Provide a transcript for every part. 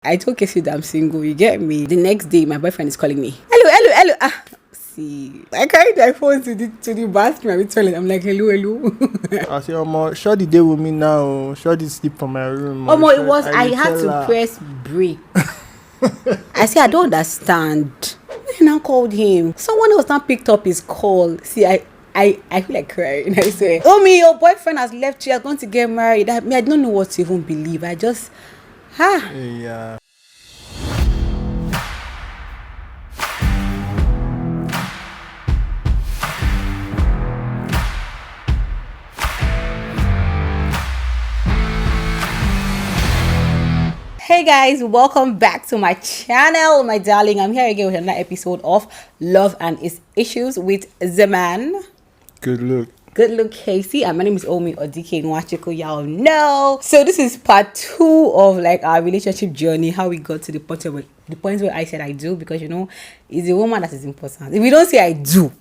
I told Casey that I'm single, you get me? The next day, my boyfriend is calling me. Hello. See, I carried my phone to the bathroom, toilet. I'm like, hello. I say, Shorty day with me now. Shorty sleep from my room. I had to press break. I said, I don't understand. I now called him. Someone else now picked up his call. See, I feel like crying. I say, your boyfriend has left you. You're going to get married. I don't know what to even believe. I just, Yeah. Hey guys, welcome back to my channel, my darling. I'm here again with another episode of Love and Its Issues with the man. Good look Casey, and my name is omyodike. Y'all know. So this is part 2 of like our relationship journey, how we got to the point where I said I do, because it's a woman that is important. If we don't say I do.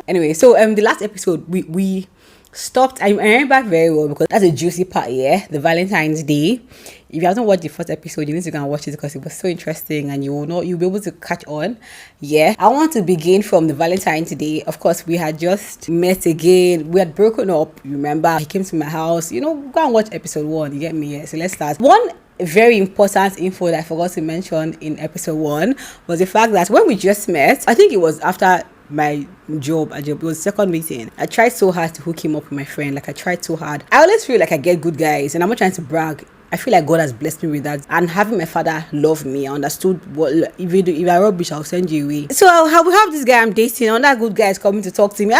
Anyway, so the last episode we stopped. I remember very well because that's a juicy part, the Valentine's Day. If you haven't watched the first episode, you need to go and watch it because it was so interesting and you'll be able to catch on. I want to begin from the Valentine's Day. Of course, we had just met again. We had broken up. Remember, he came to my house. Go and watch episode 1. You get me? So let's start. One very important info that I forgot to mention in episode 1 was the fact that when we just met, I think it was after my job, it was second meeting. I tried so hard to hook him up with my friend. I tried so hard. I always feel like I get good guys, and I'm not trying to brag. I feel like God has blessed me with that, and having my father love me, I understood what if I rubbish, I'll send you away. So we have this guy I'm dating, and that good guy is coming to talk to me.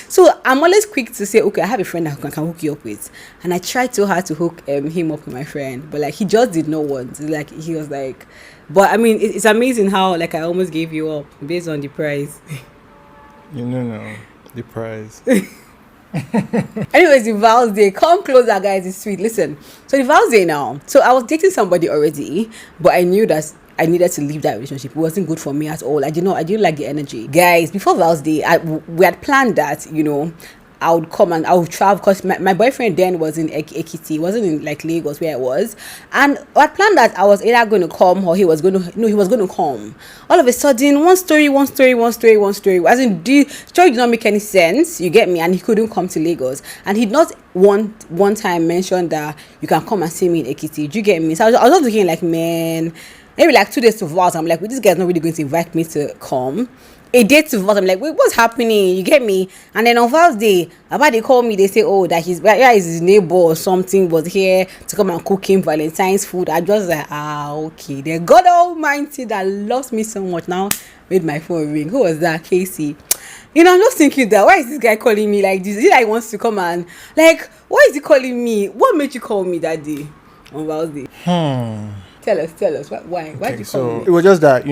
So I'm always quick to say, okay, I have a friend that I can hook you up with, and I tried so hard to hook him up with my friend, but he just did not want. He was like, but I mean, it's amazing how I almost gave you up based on the price. The prize. Anyways, the vows day. Come closer, guys. It's sweet. Listen. So the vows day now. So I was dating somebody already, but I knew that I needed to leave that relationship. It wasn't good for me at all. I didn't like the energy. Guys, before vows day, we had planned that, I would come and I would travel because my boyfriend then was in Ekiti. He wasn't in Lagos where I was. And I planned that I was either going to come or he was going to come. All of a sudden, one story. As in, the story did not make any sense. You get me? And he couldn't come to Lagos. And he'd not one time mentioned that you can come and see me in Ekiti. Do you get me? So I was just looking man, maybe 2 days to vows. I'm like, well, this guy's not really going to invite me to come. A day to vote, I'm like, wait, what's happening? You get me? And then on Vows Day, about they call me, they say, that his neighbor or something was here to come and cook him Valentine's food. I just okay. Then God Almighty that loves me so much now made my phone ring. Who was that? Casey. I'm just thinking that why is this guy calling me like this? Is it he wants to come and why is he calling me? What made you call me that day on Vows Day? Tell us why did you call me? It was just that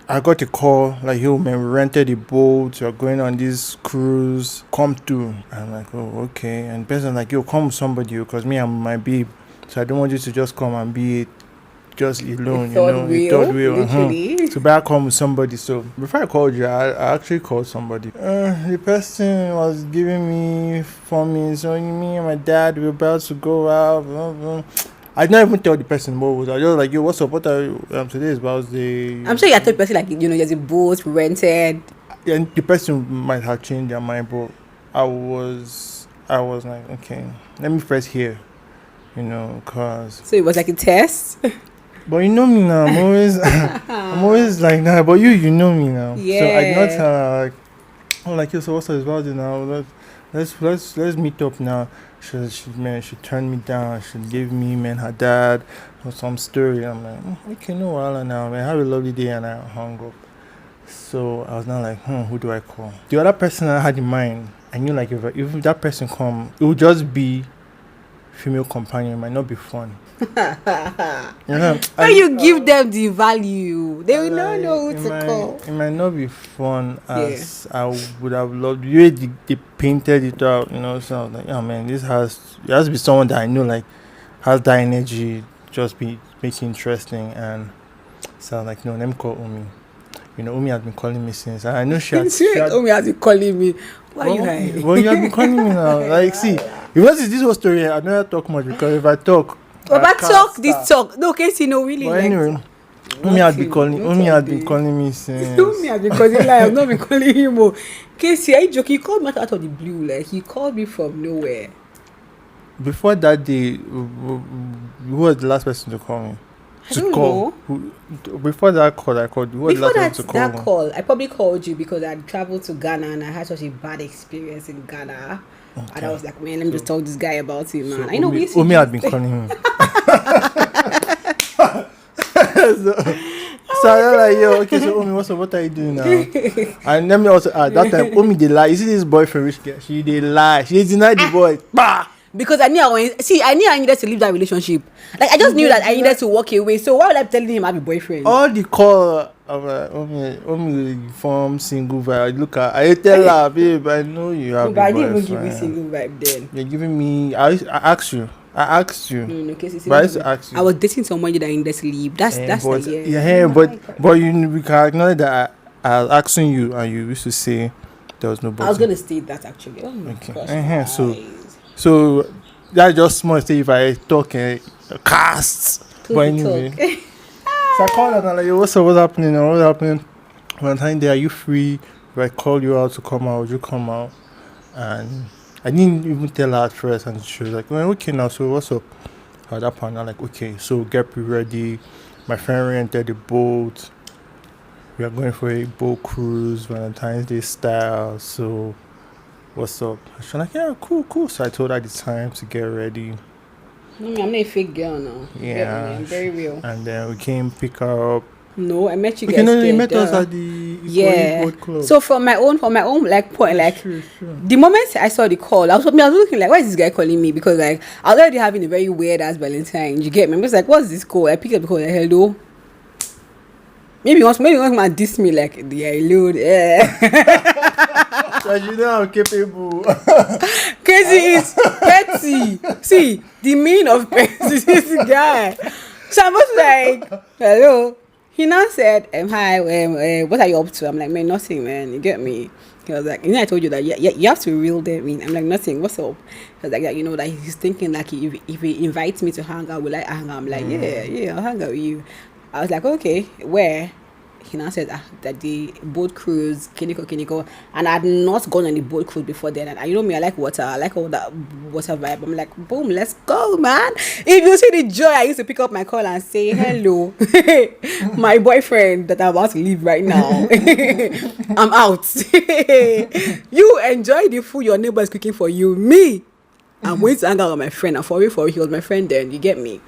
I got a call yo man, we rented a boat, you're going on this cruise, come through. I'm like, oh okay. And the person yo, come with somebody because me and my babe, so I don't want you to just come and be just alone. Third wheel. So better come with somebody. So before I called you, I actually called somebody. The person was giving me forming, so me and my dad were about to go out, blah, blah. I didn't even tell the person what was. I was yo, what's up? What are you? Today is Vows Day. I'm sure you told the person there's a boat rented. And the person might have changed their mind, but I was like, okay, let me first hear, cause. So it was like a test. But you know me now. I'm always like that. But you know me now. Yeah. So I did not tell her I'm like, yo, so what's up? Vows Day now? Let's meet up now. She turned me down. She gave me, her dad, or some story. I'm like, okay, no problem now, man. Have a lovely day, and I hung up. So I was now like, who do I call? The other person I had in mind, I knew if that person come, it would just be female companion. It might not be fun. When you give them the value, they will not know who to call. It might not be fun as I would have loved. The way they painted it out, So I was like, man, it has to be someone that I know has that energy, just be making interesting. And so I was like, no, let me call Umi. Umi has been calling me since. I know she has. Umi has been calling me. Why you hiding? Well, you have been calling me now. See, this whole story, I don't talk much because if I talk, But talk this talk. No, Casey, no, really. But anyway, Umi had been calling me since. Umi had been calling like I've not been calling him. Oh. Casey, are you joking? He called me out of the blue. Like he called me from nowhere. Before that day, who was the last person to call me? I don't know. Before that call, I called you. Who was the last person to call me? Call, I probably called you because I had traveled to Ghana and I had such a bad experience in Ghana. Okay. And I was like, man, let me just talk to this guy about him, man. I know Umi had been calling him. So I was like, yo, okay, so Umi, what are you doing now? And let me also add, that time, Umi, they lie. You see this boyfriend, rich girl, she they lie. She denied the boy. Bah! Because I knew I needed to leave that relationship. Like, I just knew that I needed to walk away. So why would I be telling him I have a boyfriend? All the call of Umi form single vibe. Look at, I tell her, babe, I know you have a boyfriend. But I didn't even give you single vibe then. You're giving me, I asked you. No, but I used to ask you. I was dating someone that I needed to leave. That's but, the year. Yeah, but we can acknowledge that I was asking you and you used to say there was nobody. I was gonna state that actually. Oh my gosh. So that's just small thing if I talk cast. But anyway. So I called her and I'm like, yo, what's happening? What's happening? Valentine Day, are you free? If I call you out to come out, would you come out? And I didn't even tell her at first, and she was like, well, okay now, so what's up? At that point, I'm like, okay, so get me ready. My friend rented a boat. We are going for a boat cruise, Valentine's Day style, so what's up? She's like, yeah, cool. So I told her the time to get ready. I'm not a fake girl now. Yeah. I'm very real. And then we came pick her up. No, I met you guys. You met us at the boat club. So from my own like point, like sure. The moment I saw the call, I was looking like, why is this guy calling me? Because like I was already having a very weird ass Valentine. You get me? I was like, what's this call? I picked up the call. Like, hello. Maybe once man diss me like the hello. Yeah. So you know I'm capable. Crazy is petty. See the meaning of petty is this guy. So I was like, hello. He now said, hi, what are you up to? I'm like, man, nothing, man. You get me? He was like, I told you that you have to reel them in. I'm like, nothing. What's up? He was like, yeah, that he's thinking like if he invites me to hang out, will I hang out? I'm like, yeah, I'll hang out with you. I was like, okay, where? He now said that the boat cruise, Kiniko, and I had not gone on the boat cruise before then. And you know me, I like water. I like all that water vibe. I'm like, boom, let's go, man. If you see the joy, I used to pick up my call and say, hello, my boyfriend that I'm about to leave right now. I'm out. You enjoy the food your neighbor is cooking for you. Me, I'm going to hang out with my friend. And for real, he was my friend then. You get me?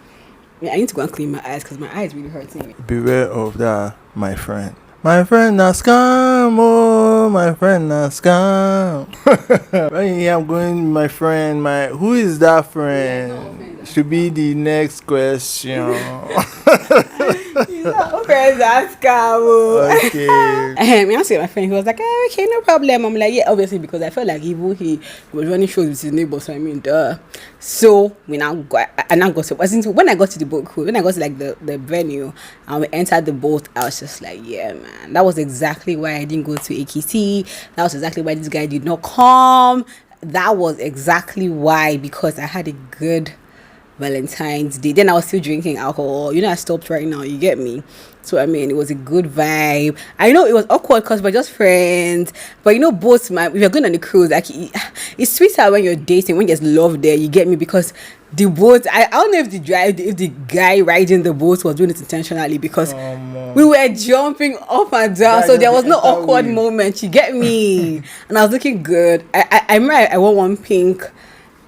Yeah, I need to go and clean my eyes because my eyes really hurting me. Beware of that, my friend. My friend na scam, oh, my friend na scam. I'm going, my friend, who is that friend? Should be the next question. Friends ask okay. I asked my friend, he was like, okay, no problem. I'm like, yeah, obviously, because I felt like he was running shows with his neighbors, so I mean, duh. So we now got, when I got to the boat cruise, when I got to like the venue and we entered the boat, I was just like, yeah, man, that was exactly why I didn't go to AKT. That was exactly why this guy did not come. That was exactly why, because I had a good Valentine's Day. Then I was still drinking alcohol. I stopped right now. You get me? So I mean, it was a good vibe. I know it was awkward because we're just friends, but both if you're going on the cruise, like it's sweeter when you're dating, when there's love there. You get me? Because the boat, I don't know if the guy riding the boat was doing it intentionally, because we were jumping up and down, so there was no awkward moment. You get me? And I was looking good. I remember I wore one pink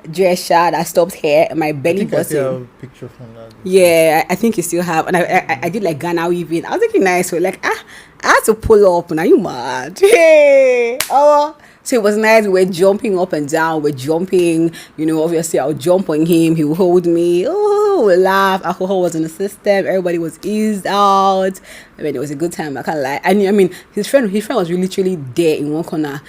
dress shirt that stopped here, my belly button. I still have a picture from that. Yeah, I think you still have. And I did like Ghana weaving. I was looking nice. So like, I had to pull up. And are you mad? Hey, so it was nice. We were jumping up and down. We're jumping. Obviously I would jump on him. He would hold me. We laugh. Alcohol was in the system. Everybody was eased out. I mean, it was a good time. I can't lie. And I mean, his friend was really literally there in one corner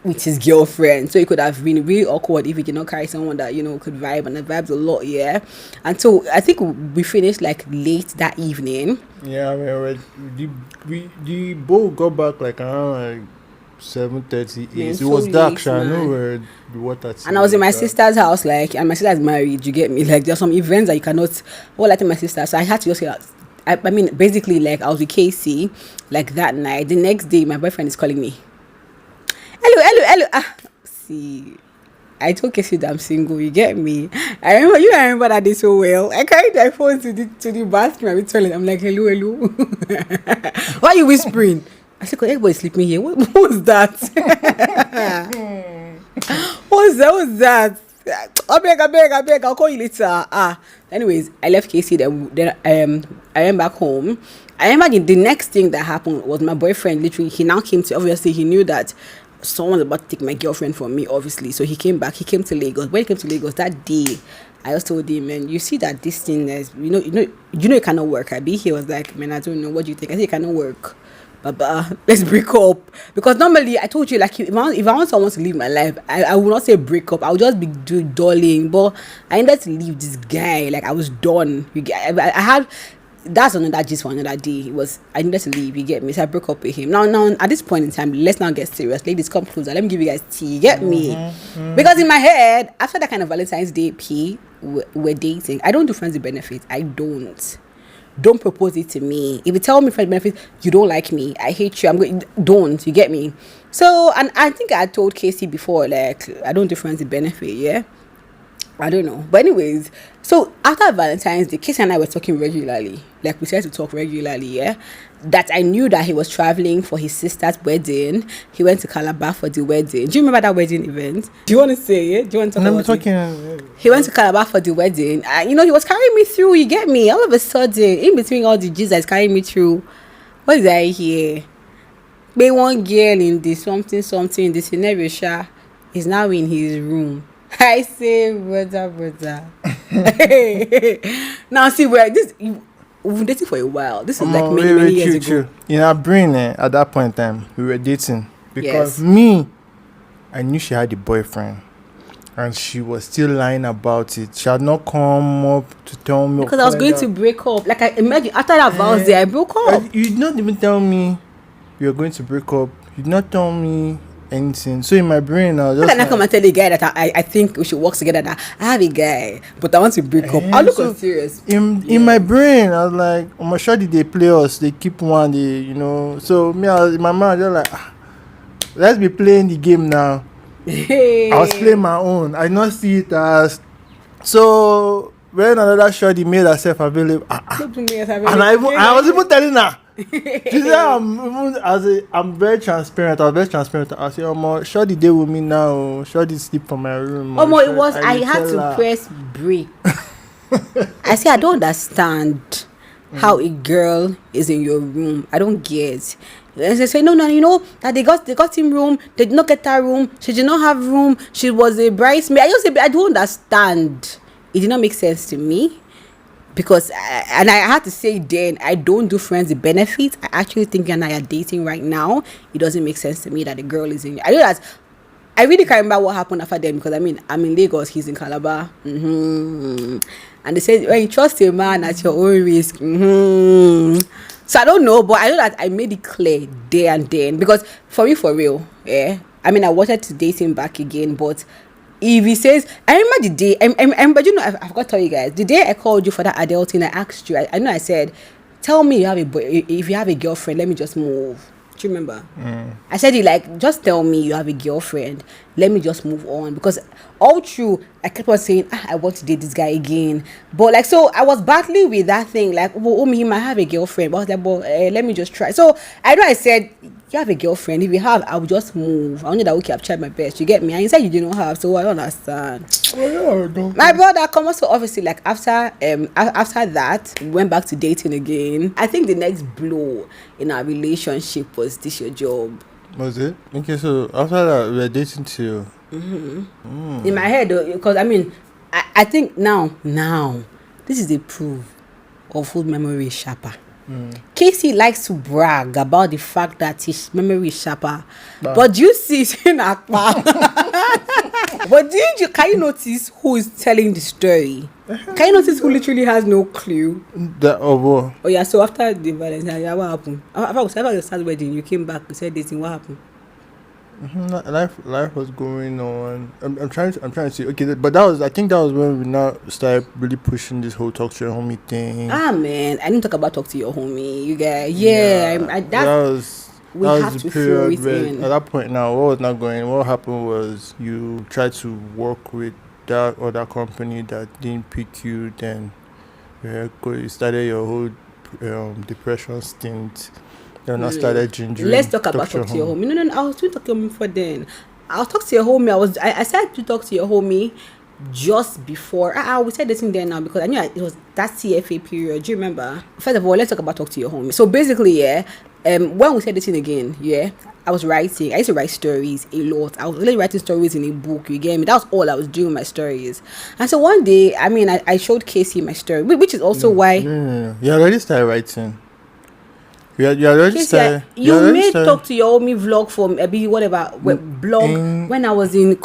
with his girlfriend, so it could have been really awkward if he did not carry someone that could vibe, and the vibes a lot, yeah. And so I think we finished like late that evening. Yeah, I mean, the boat got back like around like 7:30. Man, It so was dark, late, sha. I know man. where the water. And I was in my sister's house, like, and my sister's married. You get me? Like, there's some events that you cannot. Well, I think my sister, so I had to just get out. I mean, basically, like, I was with Casey, like that night. The next day, my boyfriend is calling me. Hello. See, I told Casey that I'm single. You get me? I remember that day so well. I carried my phone to the bathroom. I'm toilet. I'm like, hello. Why are you whispering? I said, 'cause everybody's sleeping here. What was that? What's that? I beg. I'll call you later. Anyways, I left Casey. Then I went back home. I remember the next thing that happened was my boyfriend. Literally, he now came to. Obviously, he knew that someone was about to take my girlfriend from me. Obviously, so he came back. He came to Lagos. When he came to Lagos that day, I just told him, man, you see that this thing is, you know, it cannot work. He was like, man, I don't know. What do you think? I said, it cannot work. But let's break up, because normally I told you, like, if I want someone to live my life, I will not say break up. I will just be dulling. But I needed to leave this guy. Like, I was done. I had. That's another gist for another day. I needed to leave. You get me? So I broke up with him. Now at this point in time, let's not get serious. Ladies, come closer. Let me give you guys tea. You get me? Because in my head, after that kind of Valentine's Day we're dating. I don't do friends with benefits. I don't propose it to me. If you tell me friend benefits, you don't like me, I hate you, don't, you get me? So, and I think I told Casey before, like, I don't do friends with benefit, yeah? I don't know. But anyways, so after Valentine's Day, Casey and I were talking regularly. Like, we started to talk regularly, yeah? That I knew that he was traveling for his sister's wedding. He went to Calabar for the wedding. Do you remember that wedding event? Do you want to say it? Do you want to talk about it? He went to Calabar for the wedding. He was carrying me through, you get me? All of a sudden, in between all the G's that's carrying me through, what did I hear? May one girl in the something, the scenario is now in his room. I say, brother. Now see where this. We've been dating for a while. This is like many years ago. In our brain, at that point in time, we were dating. Because I knew she had a boyfriend. And she was still lying about it. She had not come up to tell me. Because I was going to break up. Like, I imagine, after that vows day, I broke up. You did not even tell me you were going to break up. You did not tell me anything. So in my brain, I was just. How can I come and tell the guy that I think we should work together? That I have a guy, but I want to break up. I look so serious. In my brain, I was like, oh my sure they play us. They keep one. So me, in my mind, I was like, let's be playing the game now. I was playing my own. I did not see it as. So when another shorty made herself available, and I was even telling her. She said, I'm very transparent. I was very transparent. I said, shorty day with me now. Shorty sleep from my room. I had to press break. I say, I don't understand how a girl is in your room. I don't get. And they say, no, that they got him room. They did not get her room. She did not have room. She was a bridesmaid. I just say, I don't understand. It did not make sense to me. Because I had to say then, I don't do friends with benefits. I actually think you and I are dating right now. It doesn't make sense to me that the girl is in. I know that I really can't remember what happened after them, because I'm in Lagos, he's in Calabar. And they said, when you trust a man at your own risk. So I don't know, but I know that I made it clear there and then, because for real, I wanted to date him back again, but if he says, I remember the day, I forgot to tell you guys, the day I called you for that adult thing, I asked you, I know I said, tell me if you have a girlfriend, let me just move. Do you remember? I said, just tell me you have a girlfriend, let me just move on. Because all through, I kept on saying, I want to date this guy again. But so I was battling with that thing, he might have a girlfriend. But I was like, let me just try. So I know I said, you have a girlfriend. If you have, I will just move. I only that I've tried my best. You get me? And you said you didn't have, so I don't understand. My brother come also obviously after that, we went back to dating again. I think the next blow in our relationship was this your job. Was it? Okay, so after that we were dating too. In my head, because I think now this is a proof of whose memory is sharper. Casey likes to brag about the fact that his memory is sharper. But you see, but can you notice who is telling the story? Can you notice who literally has no clue? Oh yeah, so after the Valentine, what happened? After the start wedding, you came back, you said dating, what happened? Life was going on. I'm trying to see. Okay, but that was, I think that was when we now started really pushing this whole talk to your homie thing. Ah man, I didn't talk about talk to your homie. You guys, That was we that have was to the throw period it where in. at that point now what was not going. What happened was you tried to work with that other company that didn't pick you. Then you started your whole depression stint. Then No, I no, no. started gingering. Let's talk about talk to your homie. No, no, no. I was doing talk to your homie for then. I'll talk to your homie. I started to talk to your homie just before. We said this in there now because I knew it was that CFA period. Do you remember? First of all, let's talk about talk to your homie. So basically, yeah. When we said this in again, yeah, I was writing. I used to write stories a lot. I was really writing stories in a book. You get me? That was all I was doing with my stories. And so one day, I showed Casey my story, which is also why. No. You already started writing. You already Casey, started. you made talk to your homie vlog from whatever blog when I was in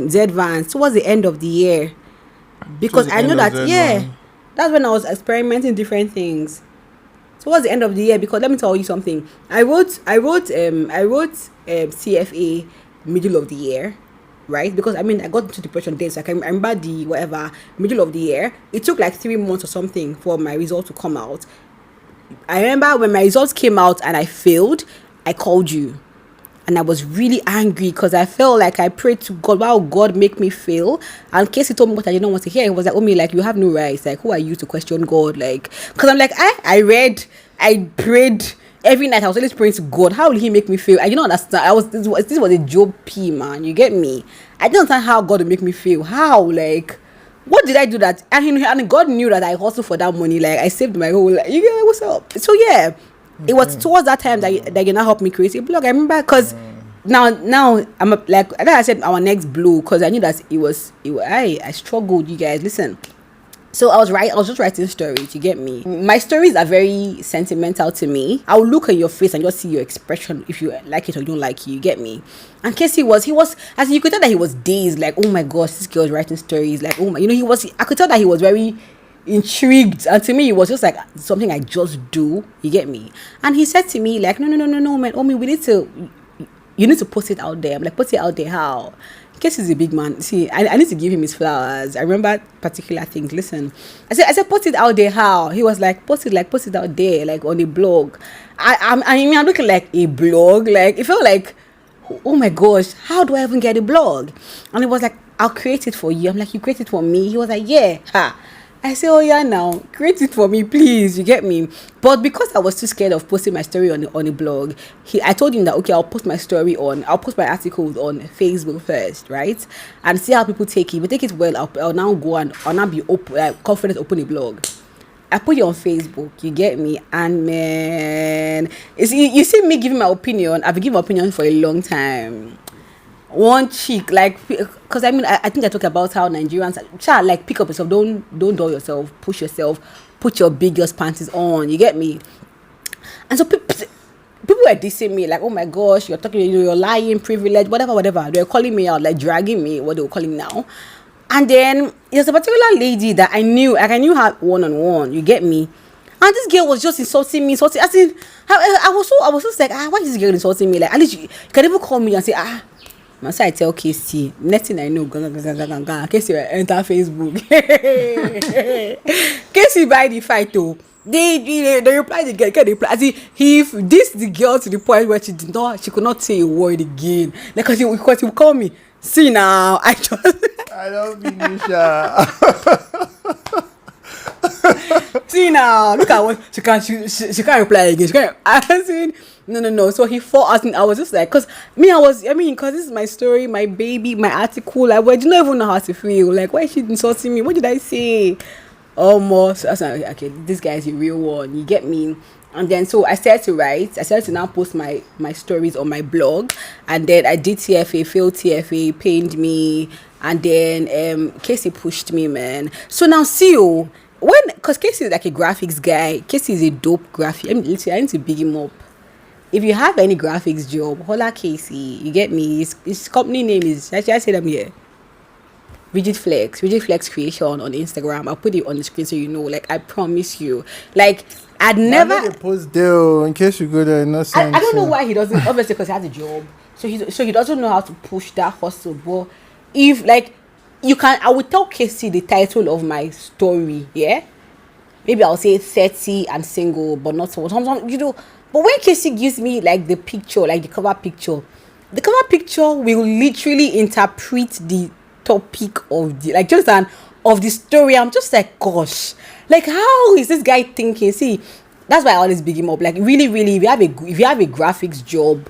Z-Vans towards the end of the year, because I know that that's when I was experimenting different things. Towards the end of the year, because let me tell you something. I wrote CFA middle of the year, right? Because I got into depression then, so I remember the whatever middle of the year. It took like 3 months or something for my result to come out. I remember when my results came out and I failed, I called you. And I was really angry because I felt like I prayed to God, wow, God make me fail. And Casey told me what I didn't want to hear. He was like, oh, me, like, you have no rights. Like, who are you to question God? Like, because I'm like, I prayed every night. I was always praying to God. How will he make me fail? I didn't understand. This was a Job P, man. You get me? I didn't understand how God would make me fail. How? Like, what did I do that? And God knew that I hustled for that money. Like, I saved my whole life. You get what's up? So, yeah. It was towards that time that you now helped me create a blog. I remember because now I'm like I said, our next blow, because I knew that it was I struggled. You guys, listen. So I was just writing stories. You get me? My stories are very sentimental to me. I will look at your face and just see your expression if you like it or don't like it. You get me? And Casey he was, as you could tell that he was dazed. Like, oh my gosh, this girl is writing stories. Like, oh my, I could tell that he was very intrigued, and to me it was just like something I just do. You get me? And he said to me like, no man, Omi, you need to put it out there. I'm like, put it out there how? Case is a big man. See, I need to give him his flowers. I remember particular things. Listen, I said put it out there how? He was like, put it out there, like on a blog. I'm looking like a blog. Like it felt like, oh my gosh, how do I even get a blog? And it was like, I'll create it for you. I'm like, you create it for me? He was like, yeah. I say, oh yeah, now create it for me, please. You get me? But because I was too scared of posting my story on a blog, I told him that okay, I'll post my articles on Facebook first, right? And see how people take it. If they take it well, I'll now go and I'll now be confident open a blog. I put it on Facebook, you get me? And man, you see me giving my opinion. I've been giving my opinion for a long time. One chick, like, because I think I talk about how Nigerians like pick up yourself, don't dull yourself, push yourself, put your biggest panties on. You get me? And so people were dissing me, like, oh my gosh, you're talking, you're lying, privilege, whatever. They were calling me out, like dragging me, what they were calling now. And then there's a particular lady that I knew her one-on-one. You get me? And this girl was just insulting me. I think I was just like, why is this girl insulting me? Like, at least you can even call me and say, so I tell Casey, next thing I know, Casey enter Facebook. Casey buy the fight though. They reply the girl, get the reply. As if this the girl to the point where she could not say a word again. Like, because he would call me. See now, I love you, Nisha. See now, look at what she can't reply again. She can't. No. So he fought us, and I was just like, because this is my story, my baby, my article. Like, well, you don't even know how to feel. Like, why is she insulting me? What did I say? Almost. I was like, okay, this guy is a real one. You get me? And then so I started to write. I started to now post my stories on my blog, and then I did TFA, failed TFA, pained me, and then Casey pushed me, man. So now see you. Because Casey is like a graphics guy. Casey is a dope graphic. I need to big him up. If you have any graphics job, holla Casey. You get me? His company name is, should I say them here? Rigid Flex Creation on Instagram. I'll put it on the screen so you know. Like, I promise you. Like, I'd never. I post there in case you go there. I don't know why he doesn't. Obviously, because he has a job. So he doesn't know how to push that hustle. But if like you can, I will tell Casey the title of my story. Yeah, maybe I'll say 30 and single, but not so. But when Casey gives me like the picture, like the cover picture will literally interpret the topic of the like just an of the story. I'm just like, gosh, like how is this guy thinking? See, that's why I always big him up. Like really, really, if you have a graphics job,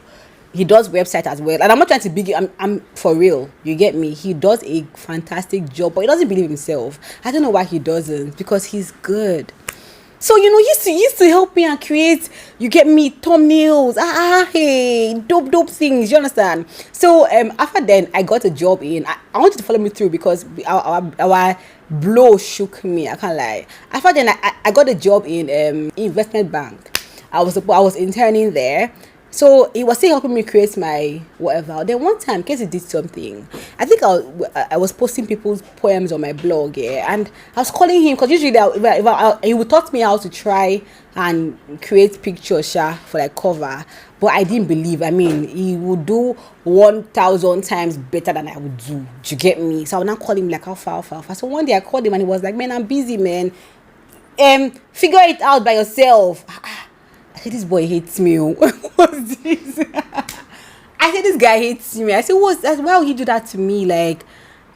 he does website as well. And I'm not trying to big him. I'm for real. You get me? He does a fantastic job, but he doesn't believe himself. I don't know why he doesn't, because he's good. So he used to help me and create, you get me, thumbnails, hey, dope things, you understand? So after then I got a job in, I want you to follow me through because our blow shook me, I can't lie. After then I got a job in investment bank. I was interning there. So he was still helping me create my whatever. Then one time, Casey did something. I think I was posting people's poems on my blog, yeah, and I was calling him because usually he would taught me how to try and create pictures, for like cover. But I didn't believe. I mean, he would do 1,000 times better than I would do. Do you get me? So I would now call him like how far. So one day I called him and he was like, "Man, I'm busy, man. Figure it out by yourself." I said, this boy hates me. What's this? I said, this guy hates me. I said, what's that? Why would he do that to me? Like,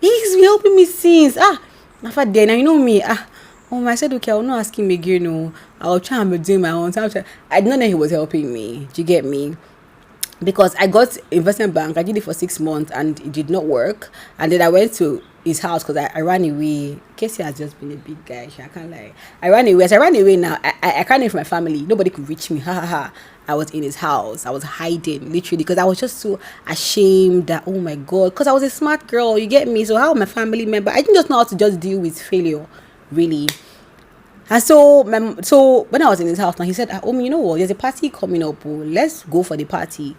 he's been helping me since. After then, you know me. I said, okay, I will not ask him again. No, I'll try and be doing my own time. I didn't know he was helping me. Do you get me? Because I got investment bank. I did it for 6 months and it did not work. And then I went to his house because I ran away. Casey has just been a big guy. I can't lie. I ran away. As I ran away now, I can't leave my family. Nobody could reach me. I was in his house. I was hiding literally because I was just so ashamed that, oh my God, because I was a smart girl. You get me? So how my family member? I didn't just know how to just deal with failure, really. And so when I was in his house now, he said, you know what? There's a party coming up. Let's go for the party.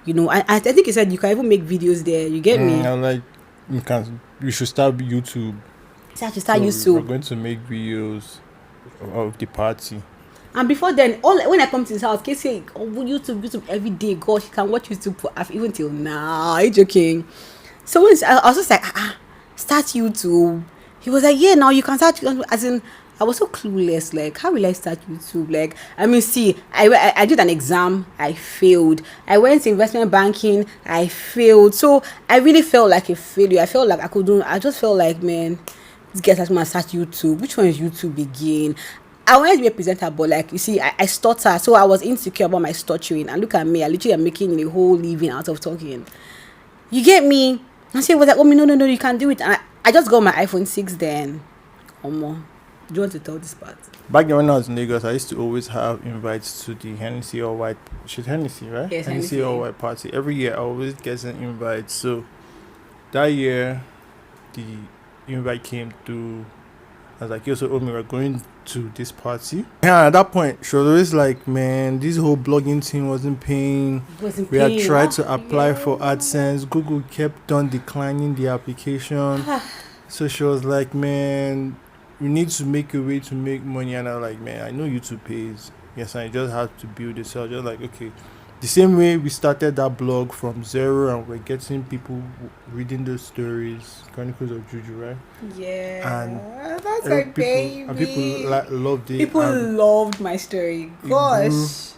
I think he said you can even make videos there. You get me? I'm like, we should start YouTube. So I should start YouTube. We're going to make videos of the party. And before then, when I come to his house, Casey, YouTube every day. Gosh, you can watch YouTube for even till now. Are you joking? So when I was just like, start YouTube. He was like, yeah, now you can start. As in, I was so clueless. Like, how will I start YouTube? Like, I mean, see, I did an exam. I failed. I went to investment banking. I failed. So I really felt like a failure. I felt like I couldn't. I just felt like, man, this guy's going to start YouTube. Which one is YouTube again? I wanted to be a presenter, but like, you see, I stutter. So I was insecure about my stuttering. And look at me. I literally am making a whole living out of talking. You get me? And so he was like, no, you can't do it. And I just got my iPhone 6 then. Do you want to tell this part? Back then when I was in Lagos, I used to always have invites to the Hennessy or White. She's Hennessy, right? Yes, Hennessy or White party. Every year I always get an invite. So that year, the invite came through. I was like, yo, so Omi, we're going to this party. Yeah, at that point, she was always like, man, this whole blogging thing wasn't paying. We had tried to apply for AdSense. Google kept on declining the application. So she was like, man, you need to make a way to make money. And I was like, man, I know YouTube pays. Yes, I just have to build it. So I was just like, okay. The same way we started that blog from zero and we're getting people reading those stories, Chronicles of Juju, right? Yeah. And that's my baby. And people loved it. People loved my story. Gosh.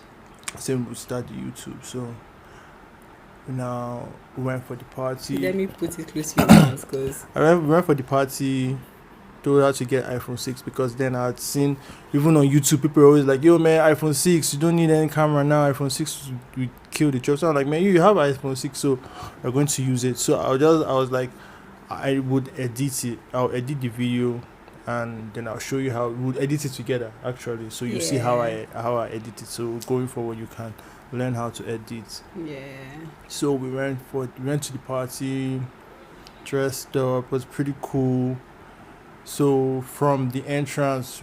Same we started YouTube. So now we went for the party. Let me put it close to your hands, because we went for the party. Told her to get iPhone 6 because then I had seen, even on YouTube, people are always like, yo man, iPhone 6, you don't need any camera now. iPhone 6 will kill the job. So I'm like, man, you have iPhone 6, so we're going to use it. So I was like, I would edit it. I'll edit the video and then I'll show you how we'll edit it together actually. So you see how I edit it. So going forward you can learn how to edit. Yeah. So we went to the party, dressed up, it was pretty cool. So from the entrance,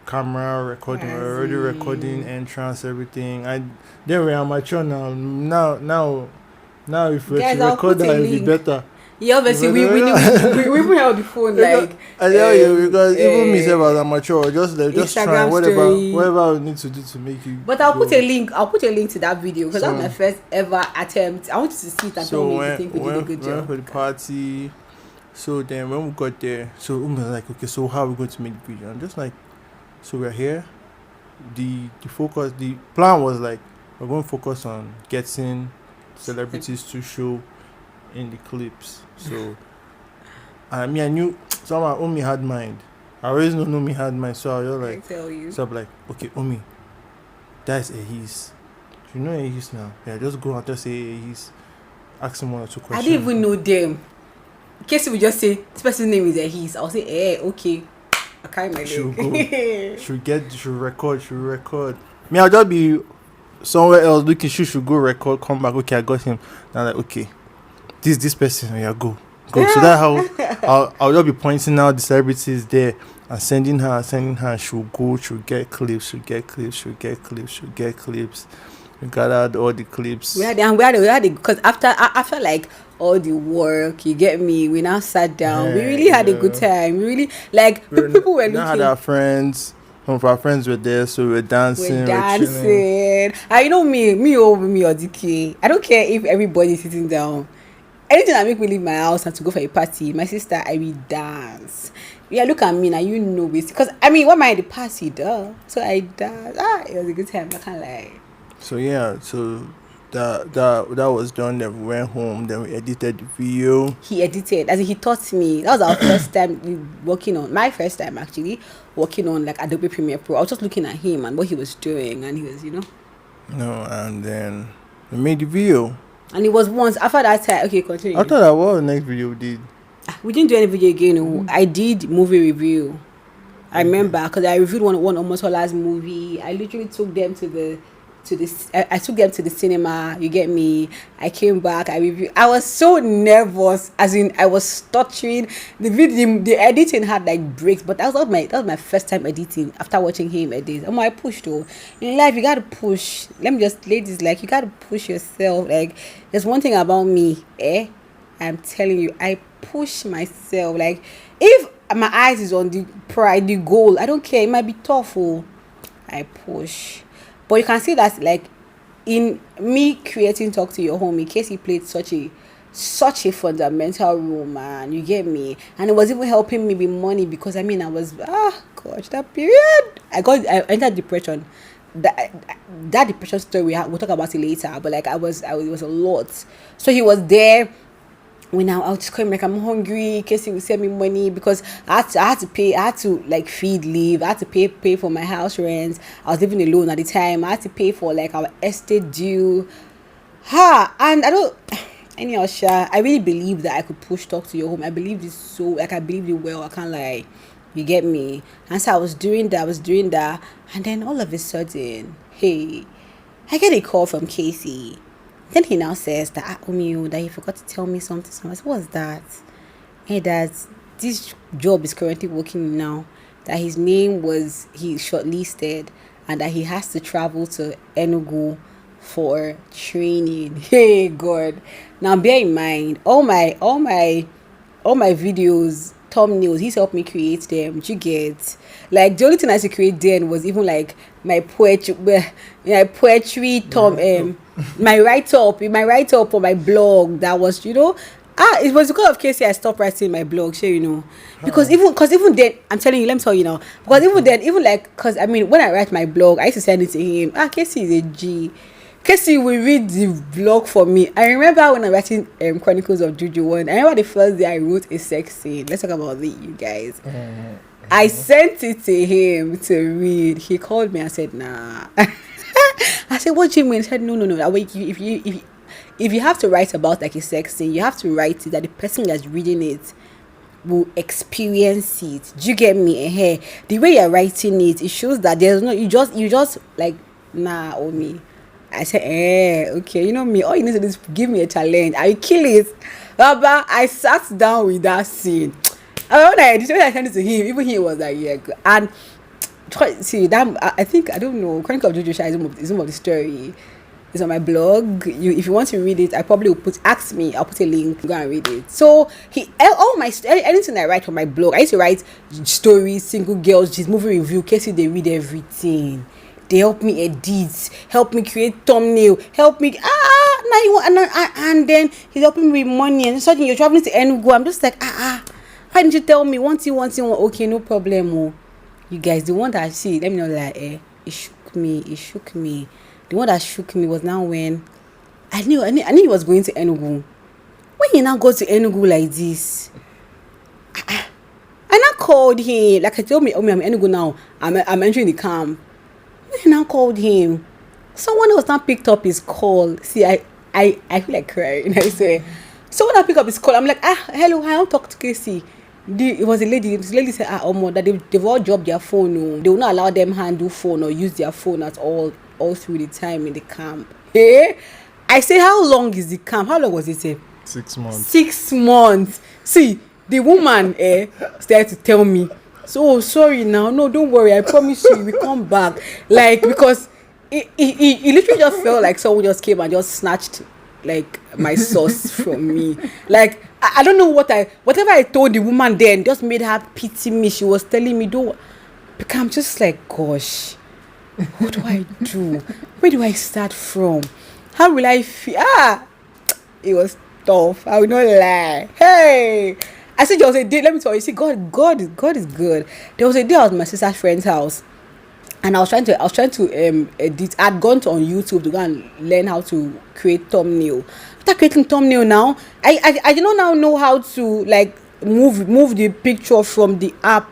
camera recording, we're already recording entrance, everything. Then we're amateur now. Now if we record that, it'll be better. Yeah, obviously we even held the phone like. I tell you, because even myself as amateur, just Instagram trying story. whatever I need to do to make you. But I'll go. put a link. I'll put a link to that video because that was my first ever attempt. I want you to see it and tell me if you think we did a good job. For the party. So then when we got there, so was like, okay, so how are we going to make the video? I'm just like, so we're here. The plan was like, we're going to focus on getting celebrities to show in the clips. So I knew somehow Omi had mind. I always know Omi had mind, so I was like, I tell you. So I'm like, okay, Omi, that's Ehis. You know Ehis now? Yeah, just go and just say Ehis. Ask him 1 or 2 questions. I didn't even know them. In case we just say this person's name is Ehis, I'll say, okay. I carry my leg. She'll record. Me, I'll just be somewhere else looking. She should go record, come back. Okay, I got him. And I'm like, okay, this person, yeah, go. So that's how I'll just be pointing out the celebrities there and sending her. She'll go. She'll get clips. We gathered all the clips. We had it because after like all the work, you get me. We now sat down. We really had a good time. We really like people were looking. Had our friends. Some of our friends were there, so we were dancing. I know me Odike. I don't care if everybody's sitting down. Anything that make me leave my house and to go for a party, my sister, I will dance. Yeah, look at me now, you know this. Because what am I at the party, duh? So I dance. It was a good time. I can't lie. So yeah, so that was done. Then we went home. Then we edited the video. He edited, as in he taught me. That was our first time working on. My first time actually working on like Adobe Premiere Pro. I was just looking at him and what he was doing, and he was, No, and then we made the video. And it was once after that time. Okay, continue. I thought that was the next video we did. We didn't do any video again. I did movie review. I remember because I reviewed one Omotola's movie. I literally took them I took them to the cinema. You get me? I came back. I reviewed. I was so nervous, as in I was stuttering. The editing had like breaks, but that was my first time editing after watching him edit. I pushed though. In life, you gotta push. Let me just ladies, like, you gotta push yourself. Like, there's one thing about me, I'm telling you, I push myself. Like, if my eyes is on the goal, I don't care. It might be tough, I push. But you can see that, like, in me creating Talk to Your Home, Casey played such a fundamental role, man. You get me? And it was even helping me with money because, I was, gosh, that period. I entered depression. That depression story, we'll talk about it later. But, like, it was a lot. So he was there. I'll just call him like, I'm hungry. Casey will send me money because I had to like feed, live. I had to pay for my house rent. I was living alone at the time. I had to pay for like our estate due. And I really believe that I could push Talk to Your Home. I believe this so, like, I believe it well. I can't lie. You get me? And so I was doing that. And then all of a sudden, hey, I get a call from Casey. Then he now says that that he forgot to tell me something. So I said, what's that? Hey, that this job is currently working now. That his name was shortlisted, and that he has to travel to Enugu for training. Hey God! Now bear in mind, all my videos, thumbnails, he's helped me create them. Do you get? Like, the only thing I had to create then was even like my poetry, my write-up on my blog. That was, it was because of Casey I stopped writing my blog, because even then, I'm telling you, let me tell you now, because even then, when I write my blog, I used to send it to him. Casey is a G. Casey will read the blog for me. I remember when I'm writing Chronicles of Juju 1, I remember the first day I wrote a sex scene. Let's talk about it, you guys. I sent it to him to read. He called me and said, nah. I said, what do you mean? He said, no. If you have to write about like a sex scene, you have to write it that the person that's reading it will experience it. Do you get me? The way you're writing it, it shows that there's no, you just like, nah, Omi. I said, okay, you know me, all you need to do is give me a challenge. I kill it. Baba, I sat down with that scene. When I sent it to him, even he was like, yeah. And see, that I think, I don't know, Chronicle of Jojo is some of the story. It's on my blog. If you want to read it, I probably will ask me. I'll put a link. Go and read it. So all my anything I write on my blog, I used to write stories, single girls, just movie review. Casey, they read everything. They help me edit, help me create thumbnail, help me now you want and then he's helping me with money and suddenly you're traveling to Enugu. I'm just like why didn't you tell me one thing? Okay, no problem. Oh, you guys, the one that see, let me know that it shook me. The one that shook me was now when I knew he was going to Enugu. When he now goes to Enugu like this, I now called him. Like I told me, I'm Enugu now. I'm entering the camp. When he now called him, someone else now picked up his call. See, I feel like crying. I say, someone now picked up his call. I'm like, hello, I want to talk to Casey. It was a lady. This lady said, that they've all dropped their phone. No. They will not allow them handle phone or use their phone at all through the time in the camp. Hey, I say, how long is the camp? How long was it? 6 months. 6 months. See, the woman started to tell me, so sorry now. No, don't worry. I promise you, we come back. Like, because it literally just felt like someone just came and just snatched like my sauce from me. Like, I don't know whatever I told the woman then just made her pity me. She was telling me, don't. Because I'm just like, gosh, what do I do? Where do I start from? How will I feel? It was tough. I will not lie. Hey, I said there was a day. Let me tell you. See, God is good. There was a day I was at my sister's friend's house, and I was trying to edit. I'd gone on YouTube to go and learn how to create thumbnail. After creating thumbnail now, I do not now know how to like move the picture from the app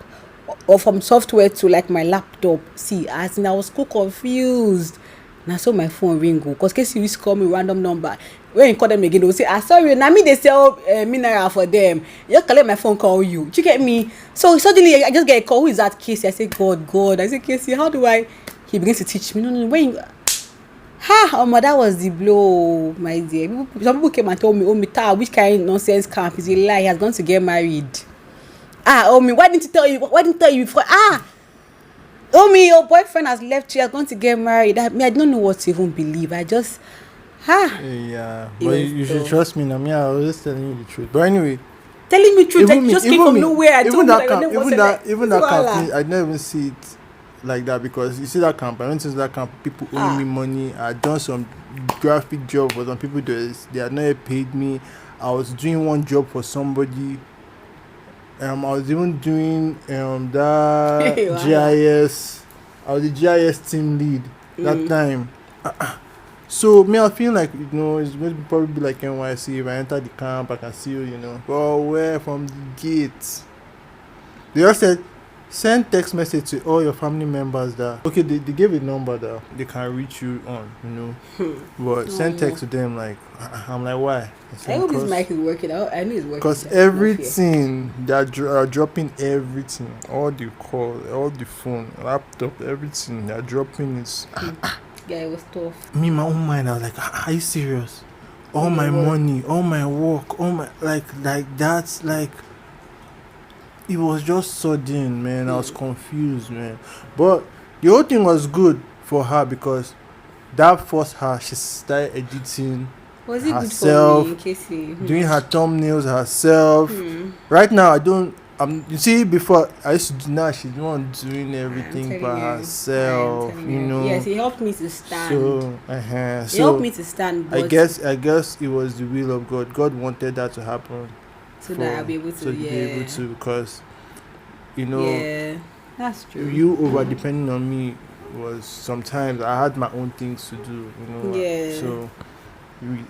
or from software to like my laptop. See, as in I was so confused. And I saw my phone ring go because Casey used to call me random number. When you call them again, they will say, sorry, now me they sell mineral for them. You just collect my phone, call you. Do you get me? So suddenly I just get a call. Who is that Casey? I say, God. I say, Casey, how do I? He begins to teach me. No. When you, that was the blow, my dear. Some people came and told me, which kind of nonsense camp is a lie? He has gone to get married. Why didn't he tell you? Why didn't he tell you before? Your boyfriend has left you. Has gone to get married. I don't know what to even believe. I just, Yeah, but you should trust me. Now, I was just telling you the truth. But anyway, telling me truth, like, just came from nowhere. I told you even that camp, I never even see it like that because you see that camp. I went to that camp. People owe me money. I done some graphic job for some people. They had not paid me. I was doing one job for somebody. I was even doing that GIS. I was the GIS team lead that time. So me, I feel like it's going to probably be like NYC. If I enter the camp, I can see you. But where from the gate? They just said send text message to all your family members that they gave a number that they can reach you on. But send text to them like I'm like why? I hope his mic is working out. I know it's working. Because everything they are dropping everything, all the call, all the phone, laptop, everything they are dropping is. Yeah, it was tough. Me, my own mind, I was like, are you serious? All my money, all my work, all my like that's like. It was just sudden, man. I was confused, man. But the whole thing was good for her because that forced her. She started editing herself, good for me, Casey? doing her thumbnails herself. Right now, I don't. You see, before I used to do now, she's the one doing everything by herself. Yes, he helped me to stand. He helped me to stand. I guess it was the will of God. God wanted that to happen. So that I'll be able to, because that's true. You over depending on me was sometimes I had my own things to do, so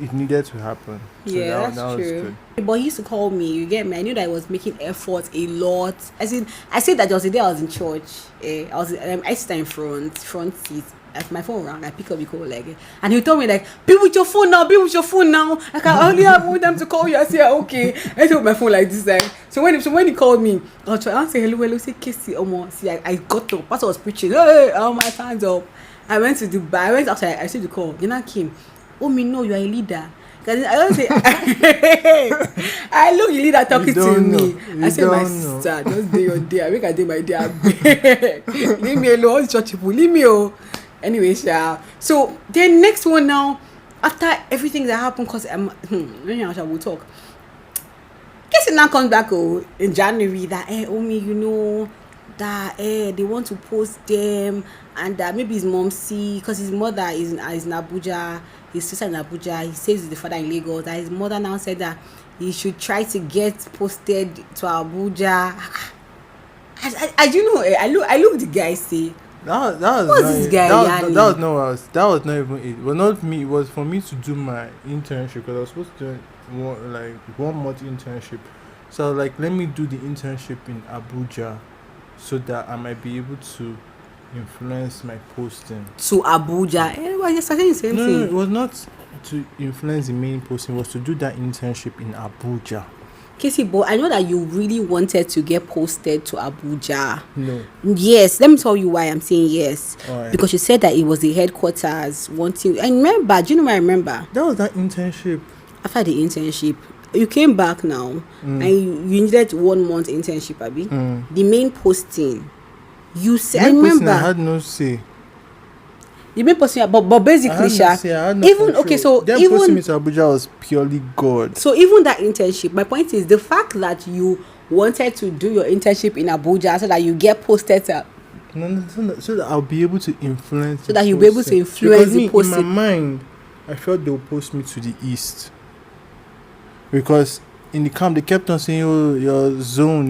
it needed to happen. So that's true. But he used to call me, you get me? I knew that I was making efforts a lot. I said that there was a day I was in church. I sat in front seat. As my phone rang, I pick up the call and he told me be with your phone now. I can only have one time to call you. I say okay. I took my phone like this. So when he called me, I was trying to say hello, say Casey, see I got up. Pastor was preaching. Hey, my hands up. I went to Dubai. I went after I said the call. Then I came. No, you are a leader. Because I don't say I look the leader talking to me. I say my sister, just do your day. I make a day my day. Leave me alone, church people. Leave me. Anyway, so then next one now, after everything that happened, because we'll talk. Guess it now comes back in January that Omi, you know, that they want to post them, and that maybe his mom see, because his mother is in Abuja, his sister in Abuja, he says he's the father in Lagos, that his mother now said that he should try to get posted to Abuja. As you know, I look the guy say, That was what's not this it. guy That yarning? was not us. That was not even it. It was not me. It was for me to do my internship, because I was supposed to do one month internship. So I was like, let me do the internship in Abuja, so that I might be able to influence my posting. To Abuja. Well, you're saying the same No, thing. it was not to influence the main posting. It was to do that internship in Abuja. Casey, but I know that you really wanted to get posted to Abuja. No. Yes, let me tell you why I'm saying yes. Alright. Because you said that it was the headquarters wanting. I remember. Do you know what I remember? That was that internship. After the internship, you came back now, and you needed 1 month internship, Abi. The main posting. You said, I remember. I had no say. The main posting, but basically, even okay, so them even posting me to Abuja was purely God. so even that internship, my point is the fact that you wanted to do your internship in Abuja so that you get posted to, No, so that I'll be able to influence. So that you'll be able to influence the because posting. in my mind, I felt they'll post me to the east, because in the camp they kept on saying, "Oh, your zone."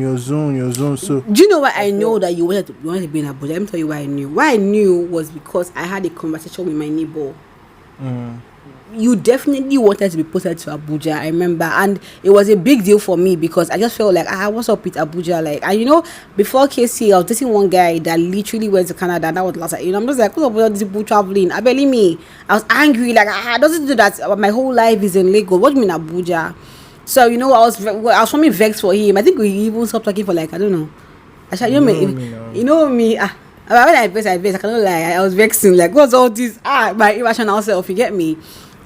So do you know why I know that you wanted to be in Abuja? Let me tell you why I knew. Why I knew was because I had a conversation with my neighbor. You definitely wanted to be posted to Abuja, I remember, and it was a big deal for me because I just felt like, what's up with Abuja? Like, and you know, before KC, I was dating one guy that literally went to Canada, and that was last, you know, I'm just like, what's up with all these people traveling? I barely me. I was angry, like, doesn't do that. My whole life is in Lagos. What do you mean Abuja? So you know, I was forming vex for him. I think we even stopped talking for like, I don't know. You know me. When I vex, I cannot lie. I was vexing, like, what's all this? My irrational self, you get me?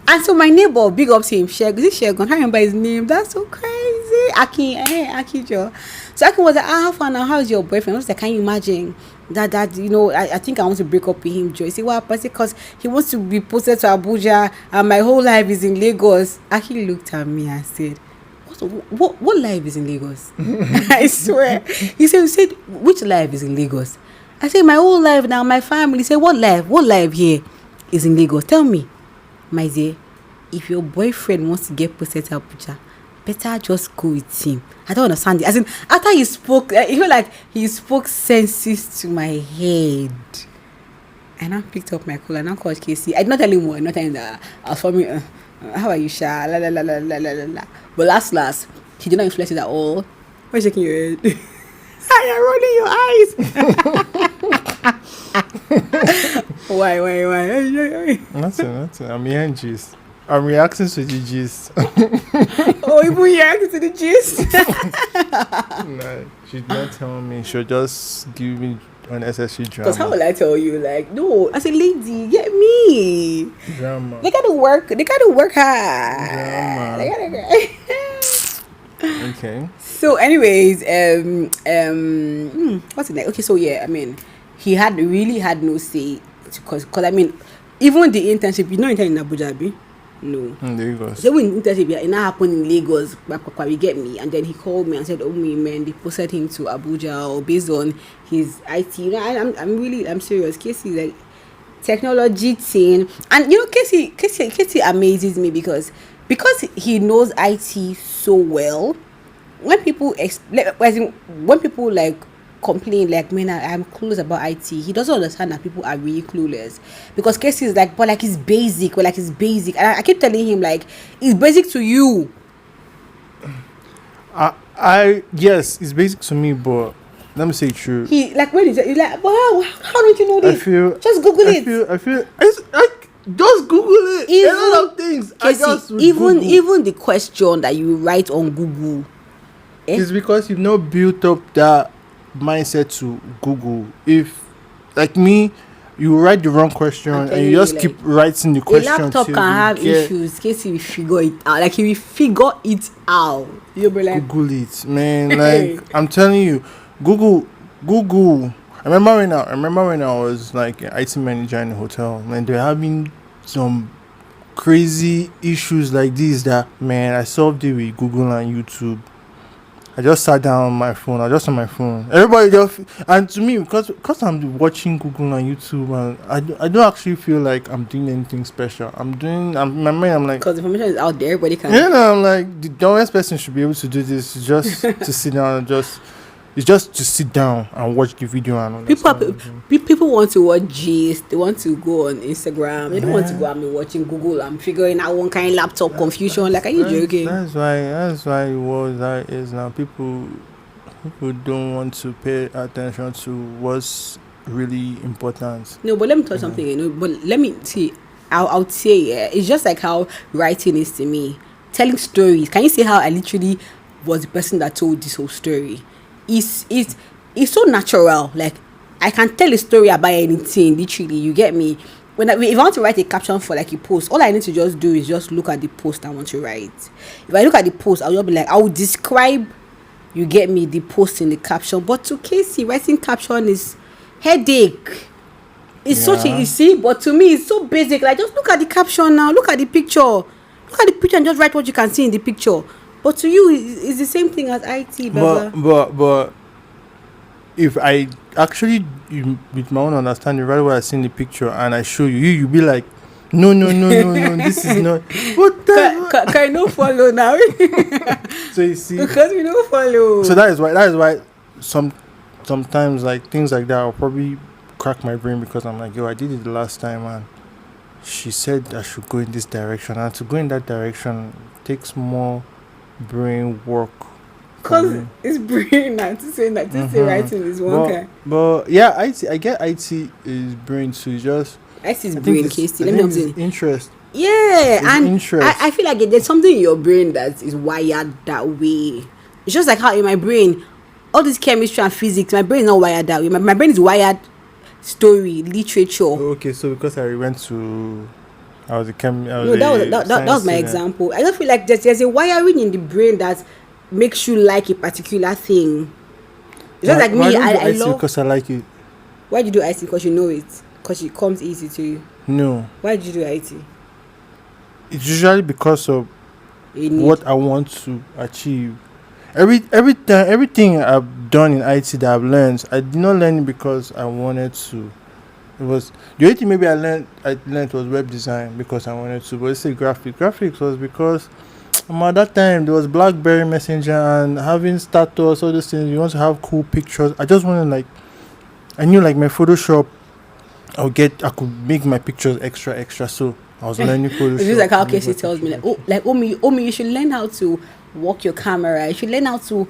And so my neighbor, big up to him, Shegun. I can't remember his name. That's so crazy. Aki Joe. So Aki was like, how far now? How's your boyfriend? I was like, can you imagine that you know, I think I want to break up with him, Joe. See what happened? Because he wants to be posted to Abuja and my whole life is in Lagos. Aki looked at me and said, what life is in Lagos? I swear. He said, which life is in Lagos? I said, my whole life now, my family. He said, what life here is in Lagos? Tell me. My dear, if your boyfriend wants to get posted to Abuja, better just go with him. I don't understand it. As in, after he spoke, I feel like he spoke senses to my head. And I picked up my call and I called Casey. I did not tell him what, not telling that I was for me. How are you, Sha? La la la la la la la. But last, he did not influence it at all. Why are you shaking your head? You're rolling your eyes. Why? Nothing. I'm hearing gist. I'm reacting to the gist. Oh, you reacting to the gist? No, she's not telling me. She'll just give me unnecessary drama. Because how will I tell you? Like, no, as a lady, get me. Drama. They gotta work hard. Drama. Okay. So, anyways, what's it like? Okay, so yeah, I mean, he really had no say, because I mean, even the internship, you know, intern in Abuja, Abi? No. In Lagos. So when internship, it now happened in Lagos, you get me? And then he called me and said, "Oh, man, they posted him to Abuja or based on his IT." You know, I'm serious. Casey, like, technology thing, and you know, Casey amazes me because he knows IT so well. When people like complain like, man, I'm clueless about IT, he doesn't understand that people are really clueless, because Casey is like, but like it's basic, and I keep telling him, like, it's basic to you. Yes, it's basic to me, but let me say it true. He like, when he's like, well, how don't you know this? Just Google it. I feel it's like, just Google it. A lot of things. Casey, even the question that you write on Google, it's because you've not built up that mindset to Google. If, like me, you write the wrong question and you just keep writing the question. A laptop can have issues. Casey will figure it out. Like, he will figure it out. You'll be like, Google it, man. Like, I'm telling you, Google remember when I was like an IT manager in a hotel, and they're having some crazy issues like this that, man, I solved it with Google and YouTube. I just sat down on my phone. I just on my phone. Everybody just, and to me, because I'm watching Google and YouTube, and I don't actually feel like I'm doing anything special. In my mind, I'm like, because information is out there, everybody can. yeah, no, I'm like, the dumbest person should be able to do this. Is just to sit down and it's just to sit down and watch the video and understand. People want to watch gist. They want to go on Instagram. They don't want to go and watching Google. I'm figuring out one kind of laptop confusion. Like, are you joking? That's why it was that is now. People don't want to pay attention to what's really important. No, but let me tell you something. But let me see. I'll say, yeah, it's just like how writing is to me. Telling stories. Can you see how I literally was the person that told this whole story? It's so natural. Like, I can tell a story about anything, literally. You get me? If I want to write a caption for like a post, all I need to just do is just look at the post I want to write. If I look at the post, I'll just be like, I will describe, you get me, the post in the caption. But to Casey, writing caption is headache. It's such a, you see, but to me it's so basic. Like, just look at the caption now, look at the picture and just write what you can see in the picture. But to you, it's the same thing as IT, but if I actually, with my own understanding, right where I see in the picture and I show you'll be like, no, this is not. What the? Can I not follow now? So you see, because we don't follow. So that is why sometimes like things like that I'll probably crack my brain, because I'm like, yo, I did it the last time and she said I should go in this direction, and to go in that direction takes more brain work. Because it's brain now to say that to say writing is one kind. But yeah, I get IT is brain too. Just IT is brain, Casey. Let me know. Interest. Yeah, and interest. I feel like there's something in your brain that is wired that way. It's just like how in my brain, all this chemistry and physics, my brain is not wired that way. My brain is wired story, literature. Okay, so because I went to, I was a chem. No, that was my example. I just feel like there's a wiring in the brain that makes you like a particular thing. It's just like me. I love because I like it. Why did you do IT? Because you know it. Because it comes easy to you. No. Why did you do IT? It's usually because of what I want to achieve. Everything I've done in IT that I've learned, I did not learn it because I wanted to. It was the only thing maybe I learned was web design because I wanted to. But let's say graphics was because at that time there was BlackBerry Messenger and having status, all those things. You want to have cool pictures. I just wanted I knew like my Photoshop, I could make my pictures extra. So I was learning Photoshop. It's just like how Casey tells me, like, Omi, you should learn how to work your camera. You should learn how to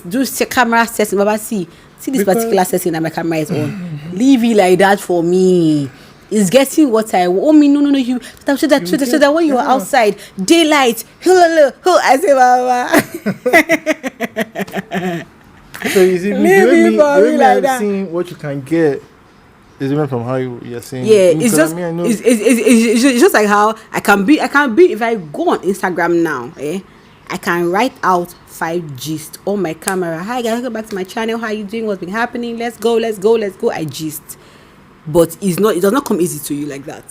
do camera setting. Baba, see this particular setting that my camera is on. Leave it like that for me. It's getting what I want. Omi, no, you so that when you're outside, daylight, I say, Baba. So you see, the way I'm seeing what you can get is different from how you're saying. Yeah, it's just it's just like how I can be if I go on Instagram now, I can write out 5 gist on my camera. Hi guys, welcome back to my channel. How you doing? What's been happening? Let's go. I gist. But it does not come easy to you like that.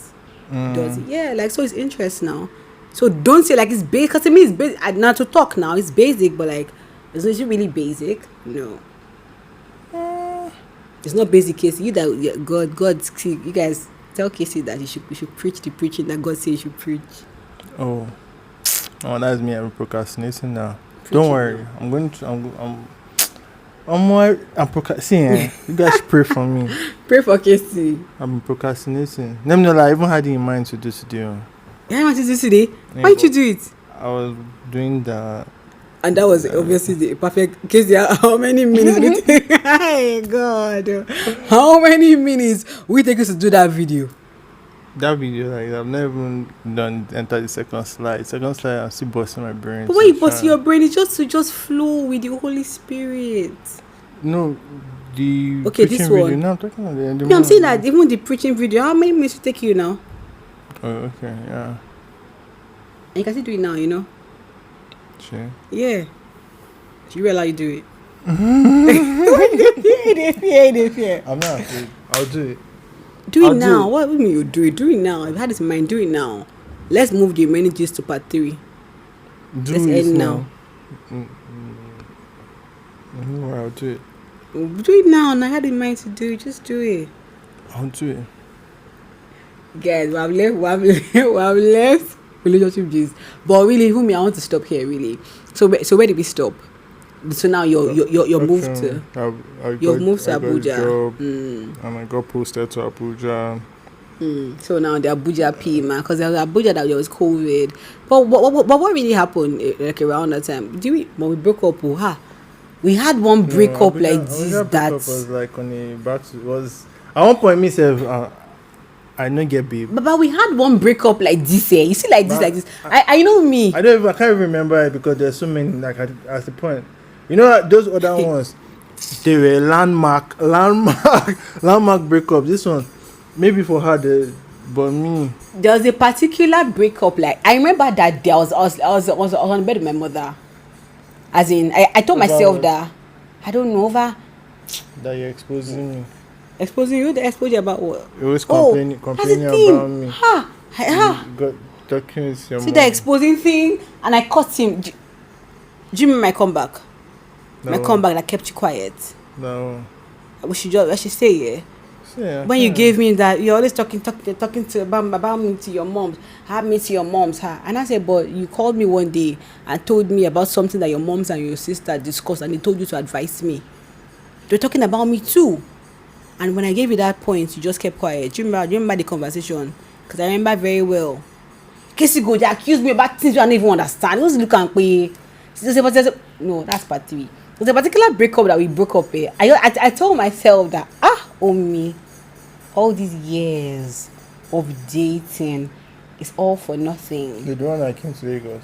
Does it? Yeah, like, so it's interest now. So don't say like it's basic, because to me it's basic. Now to talk now, it's basic, but like, is it really basic? No. It's not basic, Casey. God, you guys tell Casey that you should preach the preaching that God says you should preach. Oh, that's me. I'm procrastinating now. Don't worry. I'm procrastinating. You guys pray for me. Pray for Casey. I'm procrastinating. Let me know. I even had it in mind to do today. Yeah, I want to do today. Why didn't you do it? I was doing the. And that was obviously the perfect case. How many minutes we take? Hey God, how many minutes we take us to do that video? That video, like, I've never even done enter the second slide. Second slide, I'm still busting my brain. But when you bust your brain, it's just to flow with the Holy Spirit. No, the this video. one. No, I'm talking about the I'm saying that even the preaching video. How many minutes will take you now? Oh, okay, yeah. And you can still do it now, you know. Sure. Yeah. She will allow you do it. I'm not afraid. I'll do it. Do I'll it do now. it. What do you mean you do it? Do it now. I've had this in mind. Do it now. Let's move the remaining gist to part 3. Do Let's it end now. I'll do it. Do it now. And I had in mind to do it. Just do it. I'll do it. Guys, we have left relationship gist. But really, I want to stop here, really. So where did we stop? So now you're moved to you've moved to Abuja. And I got posted to Abuja. So now the Abuja P, man, because there was Abuja that there was COVID. But what really happened like around that time? When we broke up? We had one breakup Abuja, like this. Abuja That breakup was like on a back. Was at one point myself. I don't get babe. But we had one breakup like this. You see, like this. I know me. I can't even remember it because there's so many. Like at the point, you know those other ones, they were landmark breakup. This one, maybe for her, but me. There was a particular breakup. Like I remember that there was I was on bed with my mother. As in, I told myself that I don't know over that you're exposing me. Exposing you? The exposure about what? You always complaining about me. Got documents. See the exposing thing, and I caught him. Do you remember my comeback? No. My comeback that kept you quiet. No. I should say yeah. Yeah, when you gave me that, you're always talking to about me to your moms, have me to your moms, and I said, but you called me one day and told me about something that your moms and your sister discussed, and they told you to advise me. They're talking about me too. And when I gave you that point, you just kept quiet. Do you remember the conversation? Because I remember very well. Casey go, they accused me about things you don't even understand. It was look and pay. No, that's part 3. There's a particular breakup that we broke up. I told myself that, me, all these years of dating is all for nothing. The one that came to Lagos.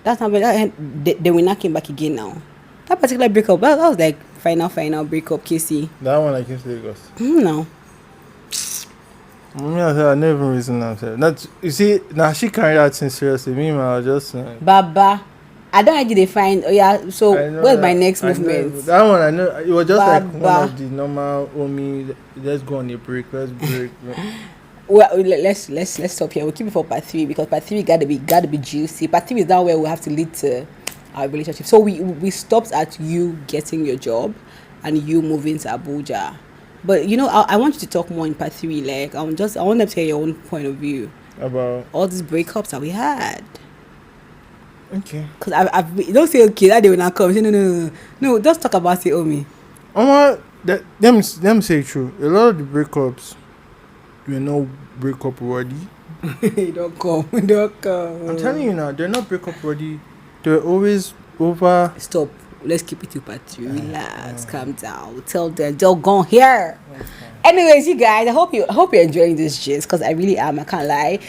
That's not bad. Then we not came back again now. That particular breakup, that was like final breakup, Casey. That one I came to Lagos. No. I never reason that. You see, now she carried out things seriously. Me, man, I was just. Baba. I don't know they find. Oh yeah. So where's my next movement? That one I know. It was just like one of the normal. Let's go on a break. Let's break. Well, let's stop here. We'll keep it for part 3 because part 3 gotta be juicy. Part 3 is now where we have to lead to our relationship. So we stopped at you getting your job and you moving to Abuja. But I want you to talk more in part 3. Like I want them to hear your own point of view about all these breakups that we had. Okay. Because I don't say okay that they will not come. Say, no. Just talk about it, Omi. Them say true. A lot of the breakups, we're not breakup ready. Don't come. I'm telling you now, they're not breakup ready. They're always over. Stop. Let's keep it to part 2. Relax. Calm down. Tell them don't go here. Okay. Anyways, you guys, I hope you're enjoying this gist because I really am. I can't lie.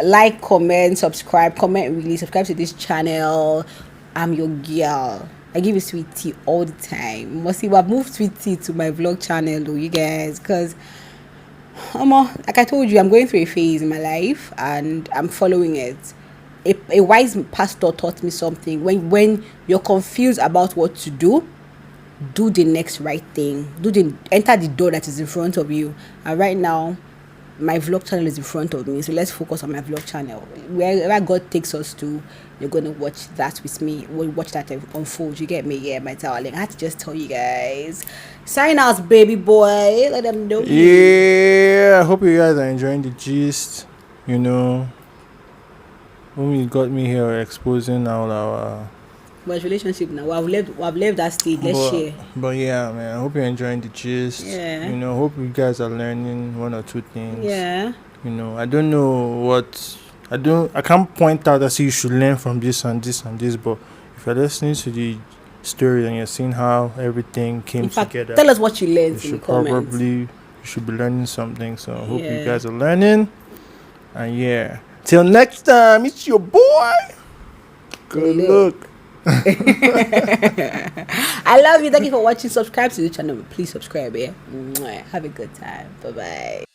Like, comment, subscribe to this channel. I'm your girl. I give you sweet tea all the time. I've moved sweet tea to my vlog channel, though, you guys, because like I told you, I'm going through a phase in my life and I'm following it. A wise pastor taught me something. When you're confused about what to do the next right thing. Enter the door that is in front of you. And right now, my vlog channel is in front of me. So let's focus on my vlog channel. Wherever God takes us to, you're going to watch that with me. We'll watch that unfold. You get me? Yeah, my darling. I had to just tell you guys. Sign out, baby boy. Let them know. Yeah, I hope you guys are enjoying the gist. When you got me here exposing all our relationship now. We've left that stage. Let's share. But yeah, man, I hope you're enjoying the gist. Yeah. Hope you guys are learning one or two things. Yeah. I don't know what I can't point out that say you should learn from this and this and this, but if you're listening to the story and you're seeing how everything came together, tell us what you learned in the comments. You should be learning something. So I hope you guys are learning. And yeah. Till next time, it's your boy. Good luck. I love you. Thank you for watching. Subscribe to the channel. Please subscribe. Yeah. Have a good time. Bye bye.